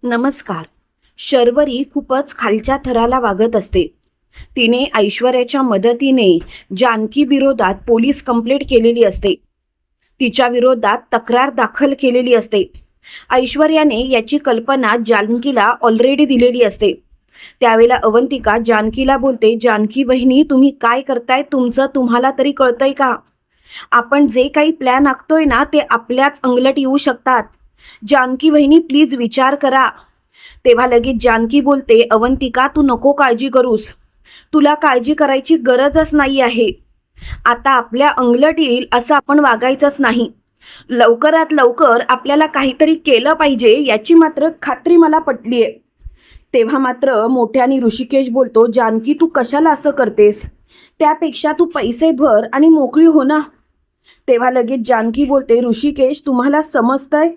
नमस्कार. शर्वरी खूपच खालच्या थराला वागत असते. तिने ऐश्वर्याच्या मदतीने जानकी विरोधात पोलीस कंप्लेंट केलेली असते. तिच्या विरोधात तक्रार दाखल केलेली असते. ऐश्वर्याने याची कल्पना जानकीला ऑलरेडी दिलेली असते. त्यावेळेला अवंतिका जानकीला बोलते, जानकी बहिणी, तुम्ही काय करताय? तुमचं तुम्हाला तरी कळतंय का? आपण जे काही प्लॅन आखतोय ना, ते आपल्याच अंगलट येऊ शकतात. जानकी बहिणी, प्लीज विचार करा. तेव्हा लगेच जानकी बोलते, अवंतिका, तू नको काळजी करूस. तुला काळजी करायची गरजच नाही आहे. आता आपल्या अंगलट येईल असं आपण वागायचंच नाही. लवकरात लवकर आपल्याला काहीतरी केलं पाहिजे याची मात्र खात्री मला पटलीये. तेव्हा मात्र मोठ्याने ऋषिकेश बोलतो, जानकी, तू कशाला असं करतेस? त्यापेक्षा तू पैसे भर आणि मोकळी हो ना. तेव्हा लगेच जानकी बोलते, ऋषिकेश, तुम्हाला समजतंय?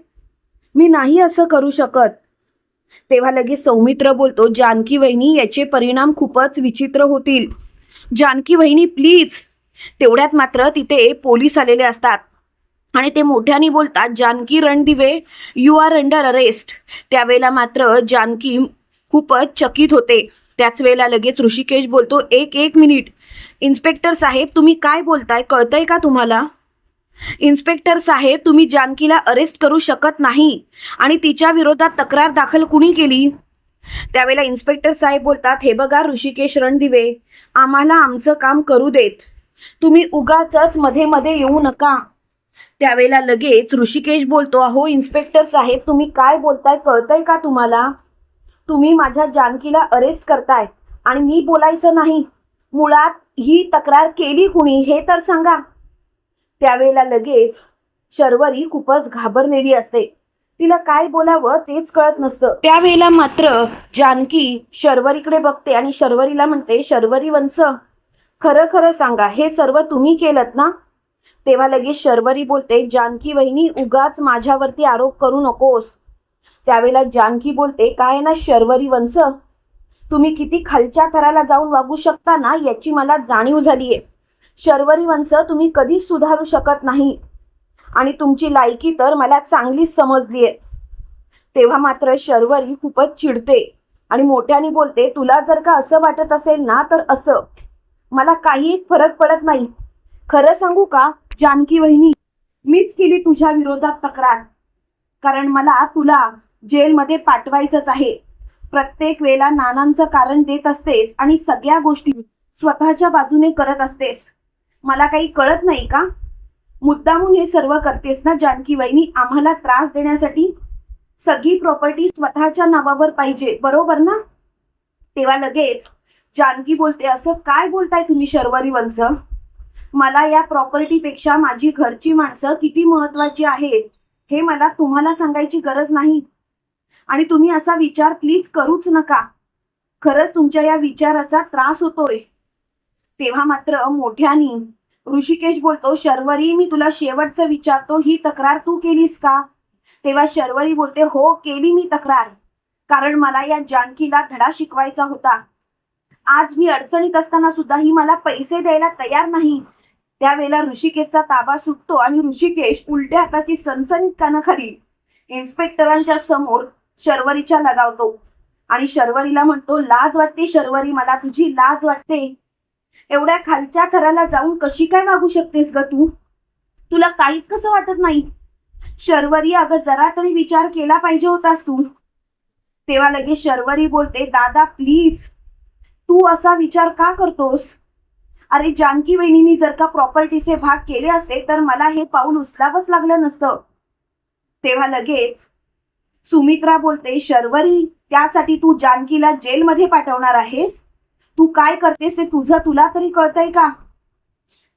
मी नाही असं करू शकत. तेव्हा लगेच सौमित्र बोलतो, जानकी वहिनी, याचे परिणाम खूपच विचित्र होतील. जानकी वहिनी, प्लीज. तेवढ्यात मात्र तिथे पोलीस आलेले असतात आणि ते मोठ्याने बोलतात, Janaki Randive, you are under arrest. त्यावेळेला मात्र जानकी खूपच चकित होते. त्याच वेळेला लगेच ऋषिकेश बोलतो, एक मिनिट. इन्स्पेक्टर साहेब, तुम्ही काय बोलताय? कळतंय का तुम्हाला? इन्स्पेक्टर साहेब, तुम्ही जानकीला अरेस्ट करू शकत नाही आणि तिच्या विरोधात तक्रार दाखल कुणी केली? त्यावेळेला इन्स्पेक्टर साहेब बोलतात, हे बघा ऋषिकेश रणदिवे, आम्हाला आमचं काम करू देत. तुम्ही उगाचच मध्ये मध्ये येऊ नका. त्यावेळेला लगेच ऋषिकेश बोलतो, अहो इन्स्पेक्टर साहेब, तुम्ही काय बोलताय? कळतंय का तुम्हाला? तुम्ही माझ्या जानकीला अरेस्ट करताय आणि मी बोलायचं नाही. मुळात ही तक्रार केली कुणी हे तर सांगा. त्यावेळेला लगेच शर्वरी खूपच घाबरलेली असते. तिला काय बोलावं तेच कळत नसतं. त्यावेळेला मात्र जानकी शर्वरीकडे बघते आणि शर्वरीला म्हणते, शर्वरी वंश, खरं खरं सांगा, हे सर्व तुम्ही केलत ना? तेव्हा लगेच शर्वरी बोलते, जानकी वहिनी, उगाच माझ्यावरती आरोप करू नकोस. त्यावेळेला जानकी बोलते, काय ना शर्वरी वंश, तुम्ही किती खालच्या थराला जाऊन वागू शकता ना, याची मला जाणीव झालीये. शर्वरी वंश, तुम्ही कधीच सुधारू शकत नाही आणि तुमची लायकी तर मला चांगलीच समजलीये. तेव्हा मात्र शर्वरी खूपच चिडते आणि मोठ्याने बोलते, तुला जर का असं वाटत असेल ना, तर असं, मला काही फरक पडत नाही. खरं सांगू का जानकी वहिनी, मीच केली तुझ्या विरोधात तक्रार, कारण मला तुला जेलमध्ये पाठवायचंच आहे. प्रत्येक वेळेला नानांचं कारण देत असतेस आणि सगळ्या गोष्टी स्वतःच्या बाजूने करत असतेस. मला काही कळत नाही का? मुद्दामून हे सर्व करतेस ना जानकी वहिनी, आम्हाला त्रास देण्यासाठी? सगळी प्रॉपर्टी स्वतःच्या नावावर पाहिजे, बरोबर ना? तेव्हा लगेच जानकी बोलते, असं काय बोलताय तुम्ही शर्वरी वंश? मला या प्रॉपर्टीपेक्षा माझी घरची माणसं किती महत्वाची आहेत हे मला तुम्हाला सांगायची गरज नाही. आणि तुम्ही असा विचार प्लीज करूच नका. खरंच तुमच्या या विचाराचा त्रास होतोय. तेव्हा मात्र मोठ्यानी ऋषिकेश बोलतो, शर्वरी, मी तुला शेवटचं विचारतो, ही तक्रार तू केलीस का? तेव्हा शर्वरी बोलते, हो केली मी तक्रार, कारण मला या जानकीला धडा शिकवायचा होता. आज मी अडचणीत असताना सुद्धा ही मला पैसे द्यायला तयार नाही. त्यावेळेला ऋषिकेशचा ताबा सुटतो आणि ऋषिकेश उलट्या हाताची सणसणीत कानाखाली इन्स्पेक्टरांच्या समोर शर्वरीच्या लगावतो आणि शर्वरीला म्हणतो, लाज वाटते शर्वरी, मला तुझी लाज वाटते. एवढ्या खालच्या थराला जाऊन कशी काय वागू शकतेस ग तू? तुला काहीच कसं वाटत नाही? शर्वरी, अगं जरा तरी विचार केला पाहिजे होतास तू. तेव्हा लगेच शर्वरी बोलते, दादा प्लीज, तू असा विचार का करतोस? अरे जानकी वहिनींनी जर का प्रॉपर्टीचे भाग केले असते तर मला हे पाऊल उचलावंच लागलं नसतं. तेव्हा लगेच सुमित्रा बोलते, शर्वरी, त्यासाठी तू जानकीला जेलमध्ये पाठवणार आहेस? तू काय करतेस ते तुझं तुला तरी कळतंय का?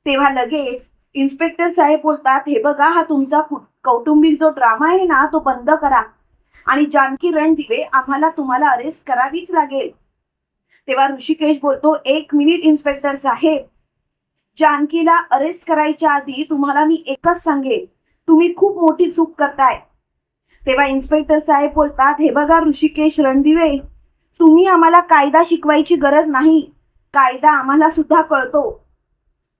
तेव्हा लगेच इन्स्पेक्टर साहेब बोलतात, हे बघा, हा तुमचा कौटुंबिक जो ड्रामा आहे ना, तो बंद करा आणि जानकी रणदिवे, आम्हाला तुम्हाला अरेस्ट करावीच लागेल. तेव्हा ऋषिकेश बोलतो, एक मिनिट इन्स्पेक्टर साहेब, जानकीला अरेस्ट करायच्या आधी तुम्हाला मी एकच सांगेन, तुम्ही खूप मोठी चूक करताय. तेव्हा इन्स्पेक्टर साहेब बोलतात, हे बघा ऋषिकेश रणदिवे, तुम्ही आम्हाला कायदा शिकवायची गरज नाही, कायदा आम्हाला सुद्धा कळतो.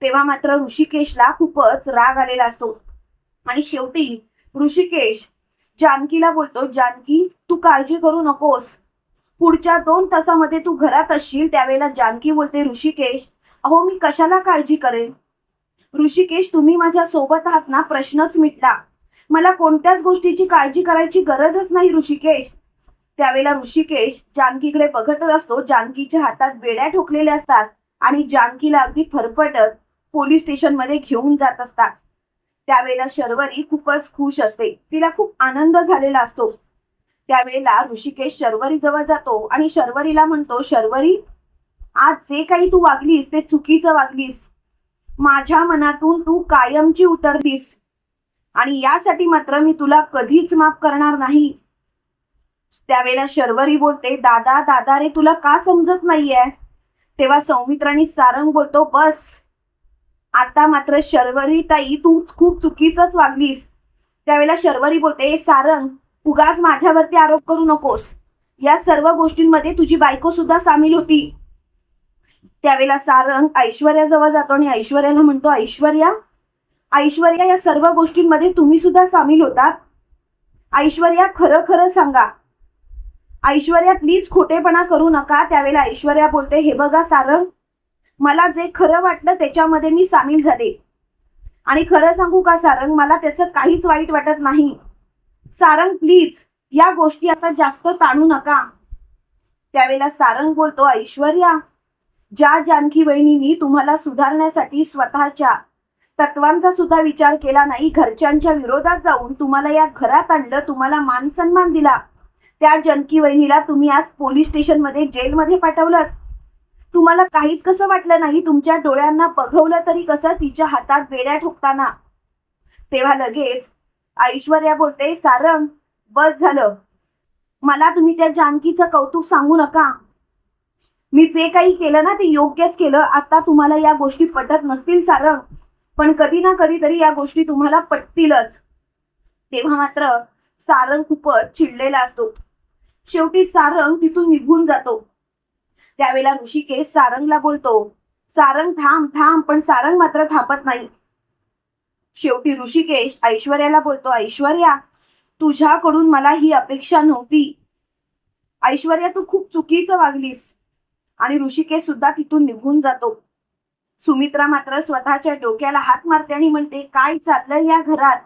तेव्हा मात्र ऋषिकेशला खूपच राग आलेला असतो आणि शेवटी ऋषिकेश जानकीला बोलतो, जानकी तू काळजी करू नकोस, पुढच्या 2 तासामध्ये तू घरात असशील. त्यावेळेला जानकी बोलते, ऋषिकेश अहो मी कशाला काळजी करेन. ऋषिकेश तुम्ही माझ्या सोबत आहात ना, प्रश्नच मिटला. मला कोणत्याच गोष्टीची काळजी करायची गरजच नाही ऋषिकेश. त्यावेळेला ऋषिकेश जानकीकडे बघतच असतो. जानकीच्या हातात बेड्या ठोकलेल्या असतात आणि जानकीला अगदी फरफटत पोलीस स्टेशनमध्ये घेऊन जात असतात. त्यावेळेला शर्वरी खूपच खुश असते, तिला खूप आनंद झालेला असतो. त्यावेळेला ऋषिकेश शर्वरी जवळ जातो आणि शर्वरीला म्हणतो, शर्वरी आज जे काही तू वागलीस ते चुकीचं वागलीस. माझ्या मनातून तू कायमची उतरलीस आणि यासाठी मात्र मी तुला कधीच माफ करणार नाही. त्यावेळेला शर्वरी बोलते, दादा दादा रे तुला का समजत नाहीये. तेव्हा सौमित्राने सारंग बोलतो, बस आता मात्र शर्वरी ताई तू खूप चुकीचंच वागलीस. त्यावेळेला शर्वरी बोलते, सारंग उगाच माझ्यावरती आरोप करू नकोस, या सर्व गोष्टींमध्ये तुझी बायको सुद्धा सामील होती. त्यावेळेला सारंग ऐश्वर्याजवळ जातो आणि ऐश्वर्याला म्हणतो, ऐश्वर्या ऐश्वर्या या सर्व गोष्टींमध्ये तुम्ही सुद्धा सामील होतात. ऐश्वर्या खरं खरं सांगा. ऐश्वर्या प्लीज खोटेपणा करू नका. त्यावेळेला ऐश्वर्या बोलते, हे बघा सारंग मला जे खरं वाटलं त्याच्यामध्ये मी सामील झाले आणि खरं सांगू का सारंग मला त्याचं काहीच वाईट वाटत नाही. सारंग प्लीज या गोष्टी आता जास्त ताणू नका. त्यावेळेला सारंग बोलतो, ऐश्वर्या ज्या जानकी वहिनींनी तुम्हाला सुधारण्यासाठी स्वतःच्या तत्वांचा सुद्धा विचार केला नाही, घरच्यांच्या विरोधात जाऊन तुम्हाला या घरात आणलं, तुम्हाला मान सन्मान दिला, त्या जानकी वहिनीला तुम्ही आज पोलीस स्टेशनमध्ये जेलमध्ये पाठवलं. तुम्हाला काहीच कसं वाटलं नाही, तुमच्या डोळ्यांना बघवलं तरी कसं तिच्या हातात बेड्या ठोकताना. तेव्हा लगेच ऐश्वर्या बोलते, सारंग बस झालं, मला तुम्ही त्या जानकीचं कौतुक सांगू नका. मी जे काही केलं ना ते योग्यच केलं. आता तुम्हाला या गोष्टी पटत नसतील सारंग, पण कधी ना कधीतरी या गोष्टी तुम्हाला पटतीलच. तेव्हा मात्र सारंग खूपच चिडलेला असतो. शेवटी सारंग तिथून निघून जातो. त्यावेळेला ऋषिकेश सारंगला बोलतो, सारंग थांब थांब, पण सारंग मात्र थांबत नाही. शेवटी ऋषिकेश ऐश्वर्याला बोलतो, ऐश्वर्या तुझ्याकडून मला ही अपेक्षा नव्हती. ऐश्वर्या तू खूप चुकीचं वागलीस. आणि ऋषिकेश सुद्धा तिथून निघून जातो. सुमित्रा मात्र स्वतःच्या डोक्याला हात मारते आणि म्हणते, काय चाललं या घरात.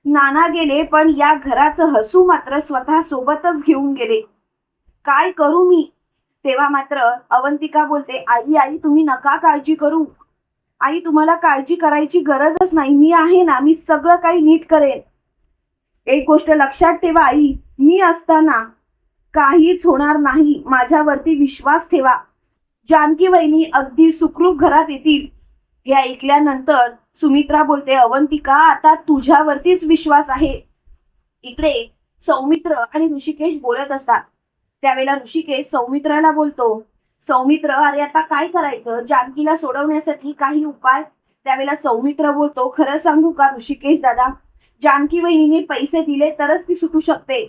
नाना गेले पण या घराचं हसू मात्र स्वतः सोबतच घेऊन गेले. काय करू मी. तेव्हा मात्र अवंतिका बोलते, आई आई तुम्ही नका काळजी करू. आई तुम्हाला काळजी करायची गरजच नाही, मी आहे ना, मी सगळं काही नीट करेन. एक गोष्ट लक्षात ठेवा आई, मी असताना काहीच होणार नाही, माझ्यावरती विश्वास ठेवा. जानकी वहिनी अगदी सुखरूप घरात येतील. हे ऐकल्यानंतर सुमित्रा बोलते, अवंतिका आता तुझ्यावरतीच विश्वास आहे. इकडे सौमित्र आणि ऋषिकेश बोलत असतात. त्यावेळेला ऋषिकेश सौमित्राला बोलतो, सौमित्र अरे आता काय करायचं, जानकीला सोडवण्यासाठी काही उपाय. त्यावेळेला सौमित्र बोलतो, खरं सांगू का ऋषिकेश दादा, जानकी वहिनीने पैसे दिले तरच ती सुटू शकते,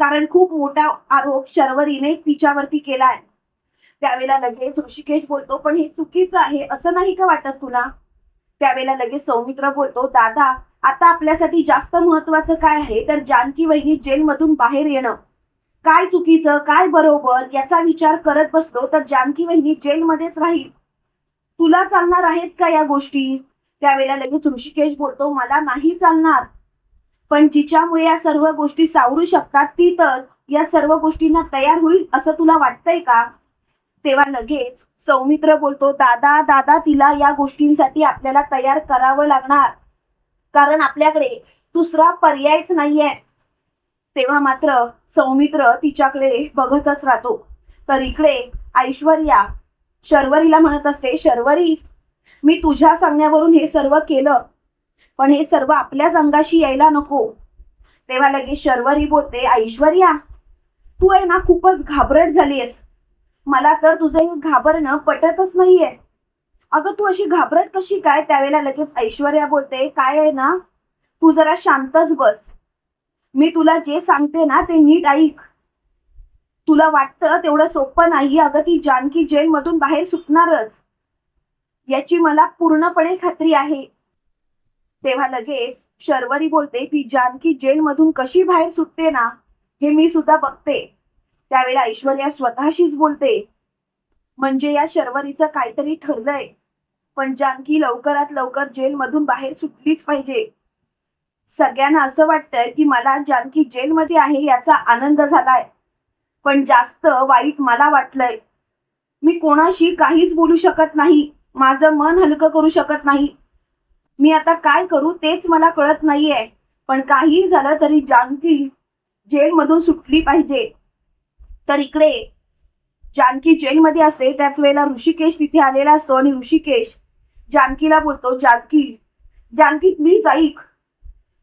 कारण खूप मोठा आरोप शर्वरीने तिच्यावरती केलाय. त्यावेळेला लगेच ऋषिकेश बोलतो, पण हे चुकीचं आहे असं नाही का वाटत तुला. त्यावेळेला लगेच सौमित्र बोलतो, दादा आता आपल्यासाठी जास्त महत्वाचं काय आहे तर जानकी वहिनी जेलमधून बाहेर येणं. काय चुकीचं काय बरोबर याचा विचार करत बसलो तर जानकी वहिनी जेलमध्येच राहील. तुला चालणार आहेत का या गोष्टी. त्यावेळेला लगेच ऋषिकेश बोलतो, मला नाही चालणार, पण जिच्यामुळे या सर्व गोष्टी सावरू शकतात ती तर या सर्व गोष्टींना तयार होईल असं तुला वाटतंय का. तेव्हा लगेच सौमित्र बोलतो, दादा दादा तिला या गोष्टींसाठी आपल्याला तयार करावं लागणार, कारण आपल्याकडे दुसरा पर्यायच नाहीये. तेव्हा मात्र सौमित्र तिच्याकडे बघतच राहतो. तर इकडे ऐश्वर्या शर्वरीला म्हणत असते, शर्वरी मी तुझ्या सांगण्यावरून हे सर्व केलं, पण हे सर्व आपल्याच अंगाशी यायला नको. तेव्हा लगेच शर्वरी बोलते, ऐश्वर्या तू आहे ना खूपच घाबरट झालीयस, मला तर तुझं हे घाबरणं पटतच नाहीये. अगं तू अशी घाबरट कशी काय. त्यावेळेला लगेच ऐश्वर्या बोलते, काय आहे ना तू जरा शांतच बस, मी तुला जे सांगते ना ते नीट ऐक. तुला वाटतं तेवढं सोपं नाही. अगं ती जानकी जेलमधून बाहेर सुटणारच याची मला पूर्णपणे खात्री आहे. तेव्हा लगेच शर्वरी बोलते, ती जानकी जेलमधून कशी बाहेर सुटते ना, हे मी सुद्धा बघते. त्यावेळेला ऐश्वर्या स्वतःशीच बोलते, म्हणजे या शर्वरीचं काहीतरी ठरलंय. पण जानकी लवकरात लवकर जेलमधून बाहेर सुटलीच पाहिजे. सगळ्यांना असं वाटतंय की मला जानकी जेलमध्ये आहे याचा आनंद झालाय, पण जास्त वाईट मला वाटलंय. मी कोणाशी काहीच बोलू शकत नाही, माझं मन हलकं करू शकत नाही. मी आता काय करू तेच मला कळत नाहीये. पण काही झालं तरी जानकी जेलमधून सुटली पाहिजे. तर इकडे जानकी जेलमध्ये असते त्याच वेळेला ऋषिकेश तिथे आलेला असतो आणि ऋषिकेश जानकीला बोलतो, जानकी जानकी प्लीज ऐक.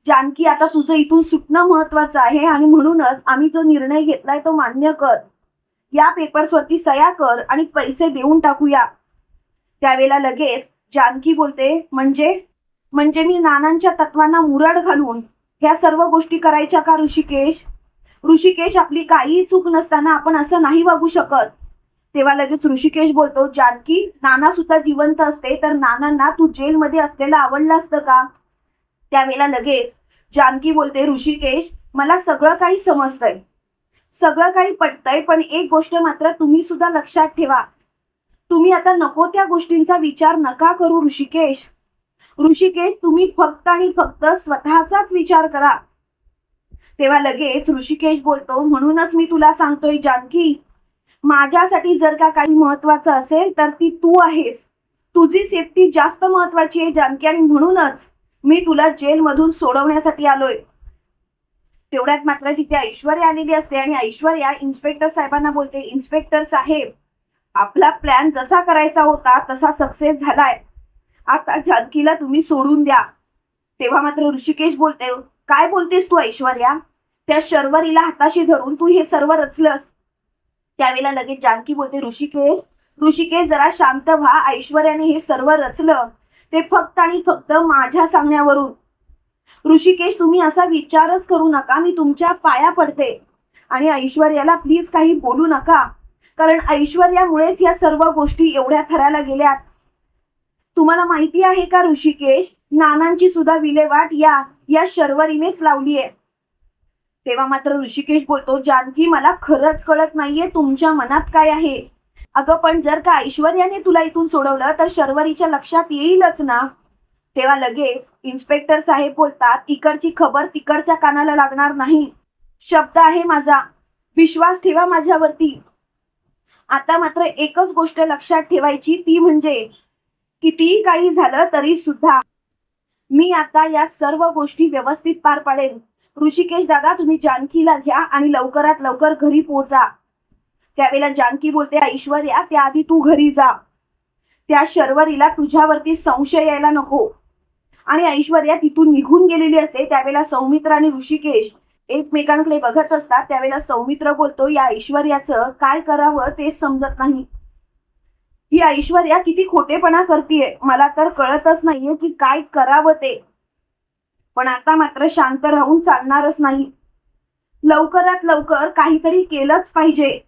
जानकी, आता तुझं इथून सुटणं महत्वाचं आहे आणि म्हणूनच आम्ही जो निर्णय घेतलाय तो मान्य कर. या पेपर्सवरती सह्या कर आणि पैसे देऊन टाकूया. त्यावेळेला लगेच जानकी बोलते, म्हणजे मी नानांच्या तत्वांना मुरड घालून ह्या सर्व गोष्टी करायच्या का ऋषिकेश? ऋषिकेश, आपली काहीही चूक नसताना आपण असं नाही वागू शकत. तेव्हा लगेच ऋषिकेश बोलतो, जानकी, नाना सुद्धा जिवंत असते तर नानांना तू जेलमध्ये असलेलं आवडलं असतं का? त्यावेळेला लगेच जानकी बोलते, ऋषिकेश, मला सगळं काही समजतंय, सगळं काही पटतंय, पण एक गोष्ट मात्र तुम्ही सुद्धा लक्षात ठेवा. तुम्ही आता नको त्या गोष्टींचा विचार नका करू ऋषिकेश. ऋषिकेश, तुम्ही फक्त आणि फक्त स्वतःचाच विचार करा. तेव्हा लगेच ऋषिकेश बोलतो, म्हणूनच मी तुला सांगतोय जानकी, माझ्यासाठी जर का काही महत्वाचं असेल तर ती तू आहेस. तुझी सेफ्टी जास्त महत्वाची आहे जानकी, आणि म्हणूनच मी तुला जेलमधून सोडवण्यासाठी आलोय. तेवढ्यात मात्र तिथे ऐश्वर्या आलेली असते आणि ऐश्वर्या इन्स्पेक्टर साहेबांना बोलते, इन्स्पेक्टर साहेब, आपला प्लॅन जसा करायचा होता तसा सक्सेस झालाय. आता जानकीला तुम्ही सोडून द्या. तेव्हा मात्र ऋषिकेश बोलते, काय बोलतेस तू ऐश्वर्या? त्या शर्वरीला हाताशी धरून तू हे सर्व रचलंस. त्यावेळेला लगेच जानकी बोलते, ऋषिकेश जरा शांत व्हा. ऐश्वर्याने हे सर्व रचलं ते फक्त आणि फक्त माझ्या सांगण्यावरून. ऋषिकेश, तुम्ही असा विचारच करू नका. मी तुमच्या पाया पडते आणि ऐश्वर्याला प्लीज काही बोलू नका, कारण ऐश्वर्यामुळेच या सर्व गोष्टी एवढ्या थराला गेल्यात. तुम्हाला माहिती आहे का ऋषिकेश, नानांची सुद्धा विल्हेवाट या शर्वरीनेच लावली आहे. तेव्हा मात्र ऋषिकेश बोलतो, जानकी, मला खरंच कळत नाहीये तुमच्या मनात काय आहे. अगं, पण जर का ऐश्वर्याने तुला इथून सोडवलं तर शर्वरीच्या लक्षात येईलच ना. तेव्हा लगेच इन्स्पेक्टर साहेब बोलतात, इकडची खबर तिकडच्या कानाला लागणार नाही. शब्द आहे माझा, विश्वास ठेवा माझ्यावरती. आता मात्र एकच गोष्ट लक्षात ठेवायची, ती म्हणजे कितीही काही झालं तरी सुद्धा मी आता या सर्व गोष्टी व्यवस्थित पार पाडेन. ऋषिकेश दादा, तुम्ही जानकीला घ्या आणि लवकरात लवकर घरी पोहोचा. त्यावेळेला जानकी बोलते, ऐश्वर्या, त्याआधी तू घरी जा. त्या शर्वरीला तुझ्यावरती संशय यायला नको. आणि ऐश्वर्या तिथून निघून गेलेली असते. त्यावेळेला सौमित्र आणि ऋषिकेश एकमेकांकडे बघत असतात. त्यावेळेला सौमित्र बोलतो, या ऐश्वर्याचं काय करावं तेच समजत नाही. ही ऐश्वर्या किती खोटेपणा करतीये, मला तर कळतच नाहीये की काय करावं ते. पण आता मात्र शांत राहून चालणारच नाही. लवकरात लवकर काहीतरी केलंच पाहिजे,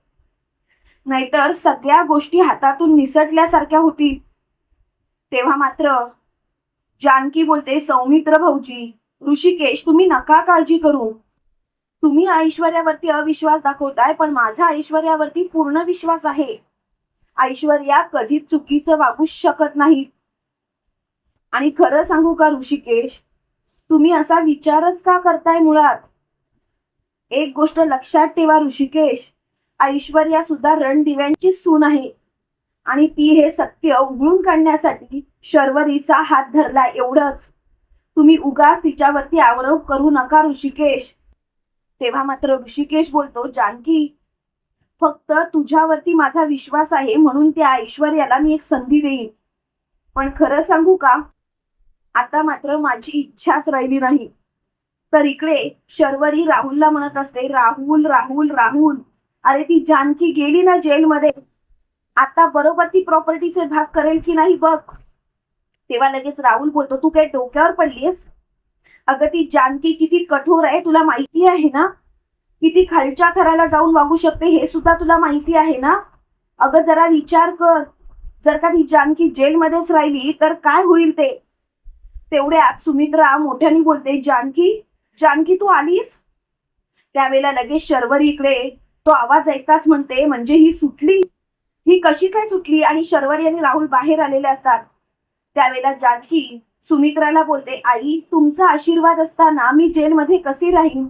नाहीतर सगळ्या गोष्टी हातातून निसटल्यासारख्या होतील. तेव्हा मात्र जानकी बोलते, सौमित्र भाऊजी, ऋषिकेश, तुम्ही नका काळजी करू. तुम्ही ऐश्वर्यावरती अविश्वास दाखवताय, पण माझा ऐश्वर्यावरती पूर्ण विश्वास आहे. ऐश्वर्या कधीच चुकीचं वागूच शकत नाही. आणि खरं सांगू का ऋषिकेश, तुम्ही असा विचारच का करताय मुळात? एक गोष्ट लक्षात ठेवा ऋषिकेश, ऐश्वर्या सुद्धा रणदिव्यांची सून आहे आणि ती हे सत्य उघडून काढण्यासाठी शर्वरीचा हात धरला, एवढंच. तुम्ही उगाच तिच्यावरती आरोप करू नका ऋषिकेश. तेव्हा मात्र ऋषिकेश बोलतो, जानकी, फक्त तुझ्यावरती माझा विश्वास आहे म्हणून त्या ऐश्वर्याला मी एक संधी देईन. पण खरं सांगू का, आता मात्र माझी इच्छाच राहिली नाही. तर इकडे शर्वरी राहुलला म्हणत असते, राहुल राहुल राहुल, अरे ती जानकी गेली ना जेलमध्ये, आता बरोबर ती प्रॉपर्टीचे भाग करेल की नाही बघ. तेव्हा लगेच राहुल बोलतो, तू काय डोक्यावर पडलीस? अगं, ती जानकी किती कठोर आहे तुला माहिती आहे ना, किती खालच्या थराला जाऊन वागू शकते हे सुद्धा तुला माहिती आहे ना. अगं, जरा विचार कर, जर का ती जानकी जेलमध्येच राहिली तर काय होईल ते. तेवढ्यात सुमित्रा मोठ्याने बोलते, जानकी, जानकी तू आलीस? त्यावेळेला लगेच शर्वरी इकडे तो आवाज ऐकताच म्हणते, म्हणजे ही सुटली? ही कशी काय सुटली? आणि शर्वरी आणि राहुल बाहेर आलेले असतात. त्यावेळेला जानकी सुमित्राला बोलते, आई तुमचा आशीर्वाद असताना मी जेलमध्ये कशी राहीन?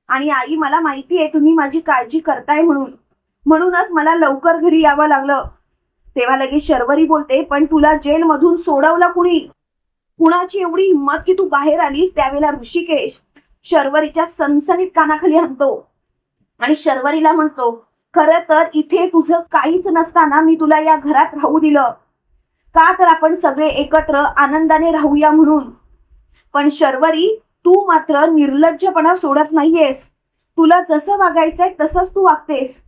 आणि आई मला माहिती आहे तुम्ही माझी काळजी करताय म्हणूनच मला लवकर घरी यावं लागलं. तेव्हा लगेच शर्वरी बोलते, पण तुला जेलमधून सोडवलं कुणी? कुणाची एवढी हिंमत की तू बाहेर आलीस? त्यावेळेला ऋषिकेश शर्वरीच्या सणसणीत कानाखाली हाणतो आणि शर्वरीला म्हणतो, खरं तर इथे तुझं काहीच नसताना मी तुला या घरात राहू दिलं, का तर आपण सगळे एकत्र आनंदाने राहूया म्हणून. पण शर्वरी तू मात्र निर्लज्जपणा सोडत नाहीयेस. तुला जसं वागायचंय तसंच तू वागतेस.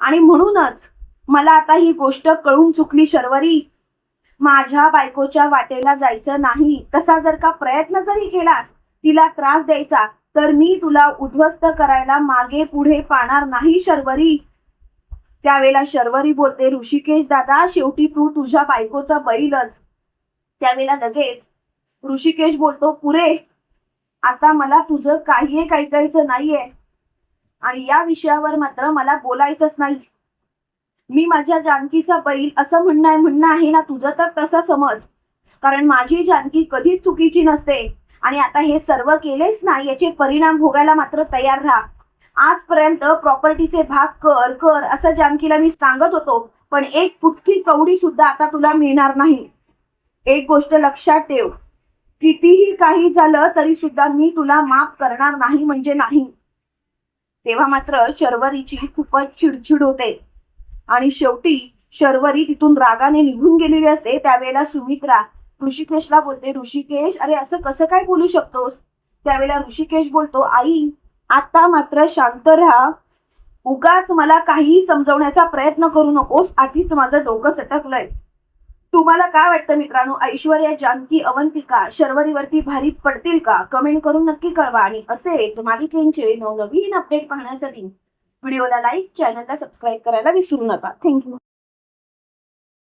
आणि म्हणूनच मला आता ही गोष्ट कळून चुकली शर्वरी. माझ्या बायकोच्या वाटेला जायचं नाही. तसा जर का प्रयत्न जरी केलास तिला त्रास द्यायचा, तर मी तुला उद्ध्वस्त करायला मागे पुढे पाहणार नाही शर्वरी. त्यावेळेला शर्वरी बोलते, ऋषिकेश दादा शेवटी तू तुझ्या बायकोचा बैलच. त्यावेळेला लगेच ऋषिकेश बोलतो, पुरे आता मला तुझं काही ऐकायचं नाहीये आणि या विषयावर मात्र मला बोलायचंच नाही. मी माझ्या जानकीचा बैल असं म्हणणं आहे ना तुझं, तर तसं समज. कारण माझी जानकी कधीच चुकीची नसते आणि आता हे सर्व केलेस ना, याचे परिणाम भोगायला मात्र तयार राहा. आजपर्यंत प्रॉपर्टीचे भाग कर कर असं जानकीला मी सांगत होतो, पण एक फुटकी कवडी सुद्धा आता तुला मिळणार नाही. एक गोष्ट लक्षात ठेव, कितीही काही झालं तरी सुद्धा मी तुला माफ करणार नाही म्हणजे नाही. तेव्हा मात्र शर्वरीची खूपच चिडचिड होते आणि शेवटी शर्वरी तिथून रागाने निघून गेलेली असते. त्यावेळेला सुमित्रा ऋषिकेशला बोलते, ऋषिकेश अरे असं कसं काय बोलू शकतोस? त्यावेळेला ऋषिकेश बोलतो, आई आता मात्र शांत राहा. उगाच मला काहीही समजवण्याचा प्रयत्न करू नकोस. आधीच माझं डोकं सटकलंय. तुम्हाला काय वाटतं मित्रांनो, ऐश्वर्या, जानकी, अवंतिका शर्वरीवरती भारी पडतील का? कमेंट करून नक्की कळवा. आणि असेच मालिकेंचे नवनवीन अपडेट पाहण्यासाठी व्हिडिओला लाईक, चॅनलला सबस्क्राईब करायला विसरू नका. थँक्यू.